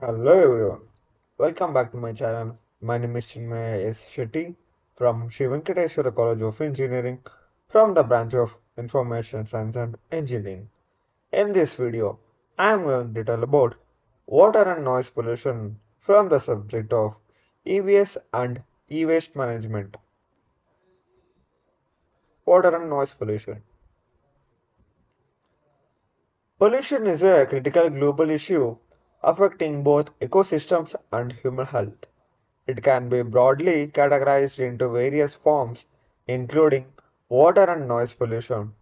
Hello everyone, welcome back to my channel. My name is Chinmaya S. Shetty from Sri Venkateswara College of Engineering from the branch of Information Science and Engineering. In this video, I am going to tell about water and noise pollution from the subject of EVS and e-waste management. Water and noise pollution. Pollution is a critical global issue affecting both ecosystems and human health. It can be broadly categorized into various forms, including water and noise pollution.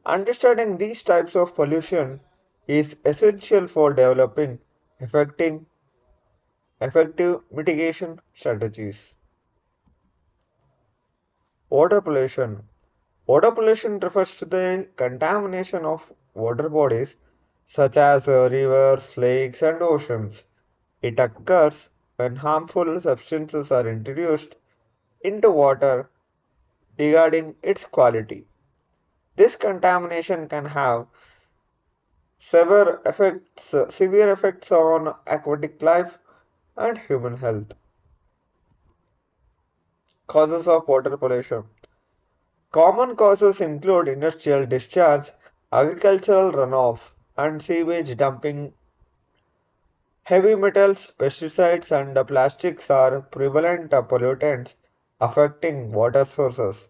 Understanding these types of pollution is essential for developing effective, effective mitigation strategies. Water pollution. Water pollution refers to the contamination of water bodies such as rivers, lakes, and oceans. It occurs when harmful substances are introduced into water regarding its quality. This contamination can have severe effects on aquatic life and human health. Causes of water pollution. Common causes include industrial discharge, agricultural runoff, and sewage dumping. Heavy metals, pesticides, and plastics are prevalent pollutants affecting water sources.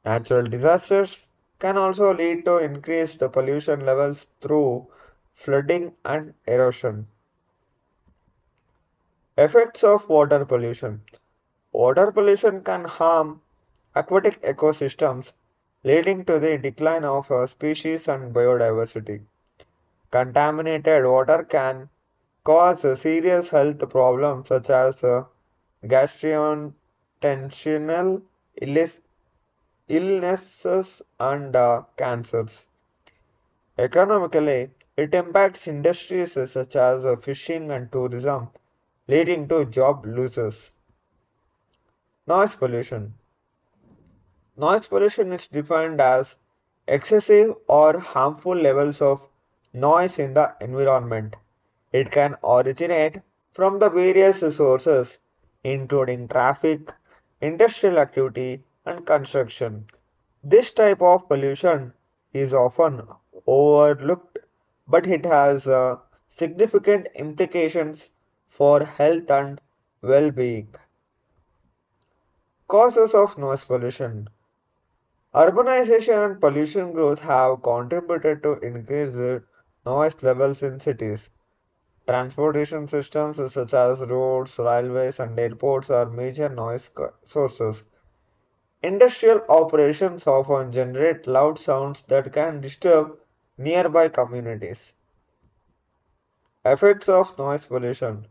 Natural disasters can also lead to increased pollution levels through flooding and erosion. Effects of water pollution. Water pollution can harm aquatic ecosystems, leading to the decline of species and biodiversity. Contaminated water can cause serious health problems such as gastrointestinal illnesses and cancers. Economically, it impacts industries such as fishing and tourism, leading to job losses. Noise pollution. Noise pollution is defined as excessive or harmful levels of noise in the environment. It can originate from the various sources, including traffic, industrial activity, and construction. This type of pollution is often overlooked, but it has significant implications for health and well being. Causes of noise pollution. Urbanization and pollution growth have contributed to increased noise levels in cities. Transportation systems such as roads, railways, and airports are major noise sources. Industrial operations often generate loud sounds that can disturb nearby communities. Effects of noise pollution.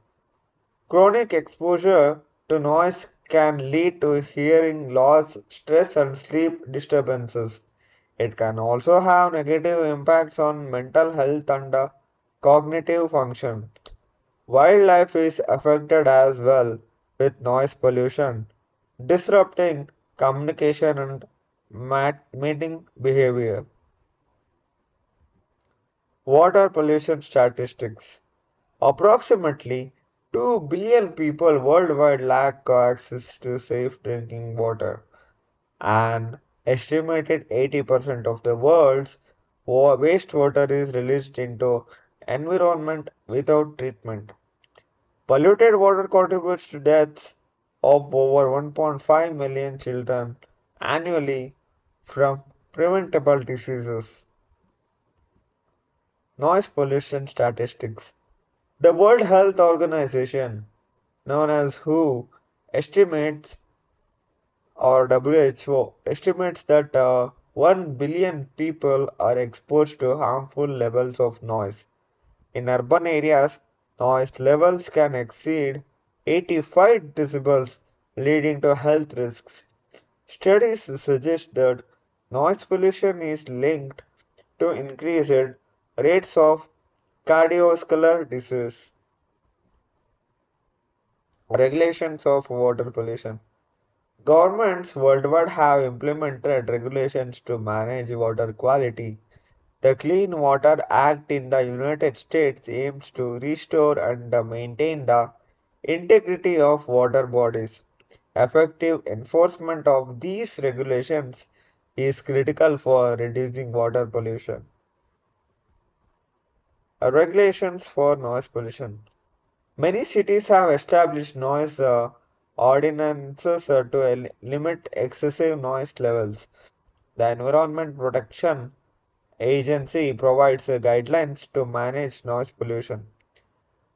Chronic exposure to noise can lead to hearing loss, stress, and sleep disturbances. It can also have negative impacts on mental health and cognitive function. Wildlife is affected as well with noise pollution, disrupting communication and mating behavior. Water pollution statistics. Approximately 2 billion people worldwide lack access to safe drinking water. An estimated 80% of the world's wastewater is released into environment without treatment. Polluted water contributes to deaths of over 1.5 million children annually from preventable diseases. Noise pollution statistics. The World Health Organization, known as WHO, estimates or WHO estimates that 1 billion people are exposed to harmful levels of noise. In urban areas, noise levels can exceed 85 decibels, leading to health risks. Studies suggest that noise pollution is linked to increased rates of cardiovascular disease. Regulations of water pollution. Governments worldwide have implemented regulations to manage water quality. The Clean Water Act in the United States aims to restore and maintain the integrity of water bodies. Effective enforcement of these regulations is critical for reducing water pollution. Regulations for noise pollution. Many cities have established noise ordinances to limit excessive noise levels. The Environment Protection Agency provides guidelines to manage noise pollution.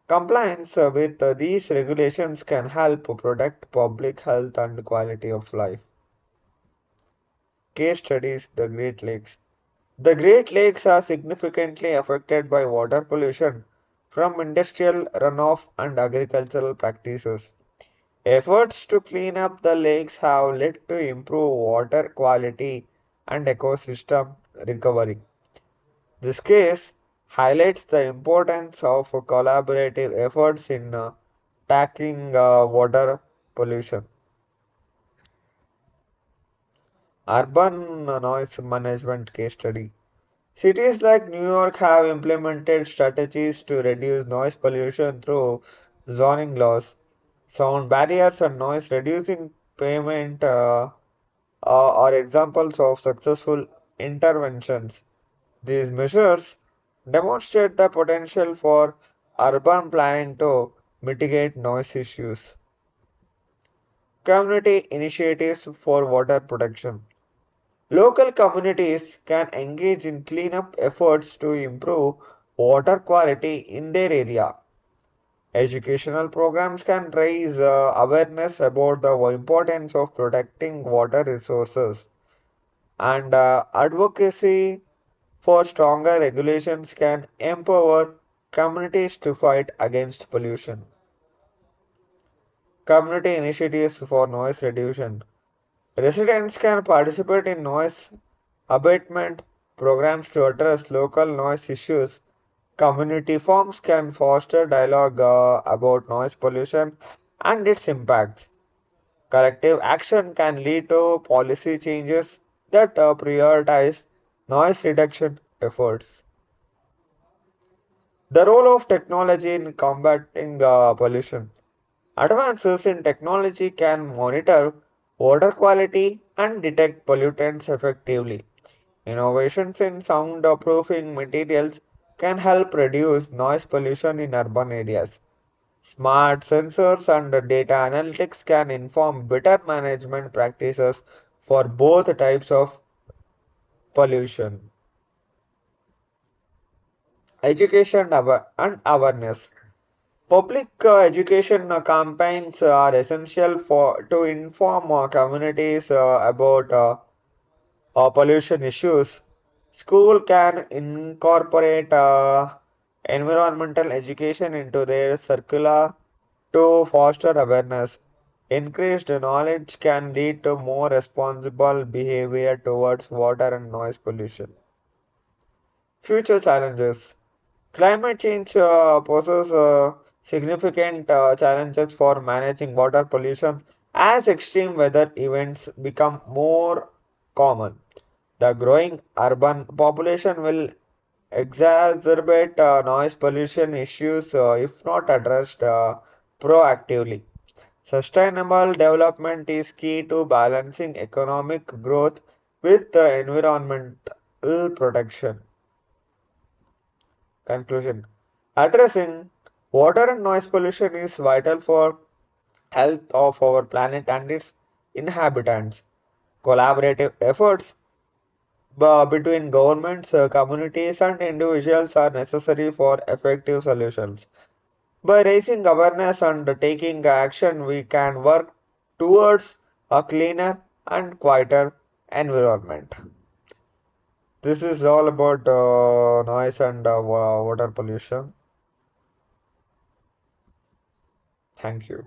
Compliance with these regulations can help protect public health and quality of life. Case studies: the Great Lakes. The Great Lakes are significantly affected by water pollution from industrial runoff and agricultural practices. Efforts to clean up the lakes have led to improved water quality and ecosystem recovery. This case highlights the importance of collaborative efforts in tackling water pollution. Urban noise management case study. Cities like New York have implemented strategies to reduce noise pollution through zoning laws, sound barriers, and noise reducing pavement are examples of successful interventions. These measures demonstrate the potential for urban planning to mitigate noise issues. Community initiatives for water protection. Local communities can engage in cleanup efforts to improve water quality in their area. Educational programs can raise awareness about the importance of protecting water resources, and advocacy for stronger regulations can empower communities to fight against pollution. Community initiatives for noise reduction. Residents can participate in noise abatement programs to address local noise issues. Community forums can foster dialogue about noise pollution and its impacts. Collective action can lead to policy changes that prioritize noise reduction efforts. The role of technology in combating pollution. Advances in technology can monitor water quality and detect pollutants effectively. Innovations in soundproofing materials can help reduce noise pollution in urban areas. Smart sensors and data analytics can inform better management practices for both types of pollution. Education and awareness. Public education campaigns are essential for to inform communities about pollution issues. School can incorporate environmental education into their curricula to foster awareness. Increased knowledge can lead to more responsible behavior towards water and noise pollution. Future challenges. Climate change poses significant challenges for managing water pollution as extreme weather events become more common. The growing urban population will exacerbate noise pollution issues if not addressed proactively. Sustainable development is key to balancing economic growth with environmental protection. Conclusion. Addressing water and noise pollution is vital for health of our planet and its inhabitants. Collaborative efforts between governments, communities, and individuals are necessary for effective solutions. By raising awareness and taking action, we can work towards a cleaner and quieter environment. This is all about noise and water pollution. Thank you.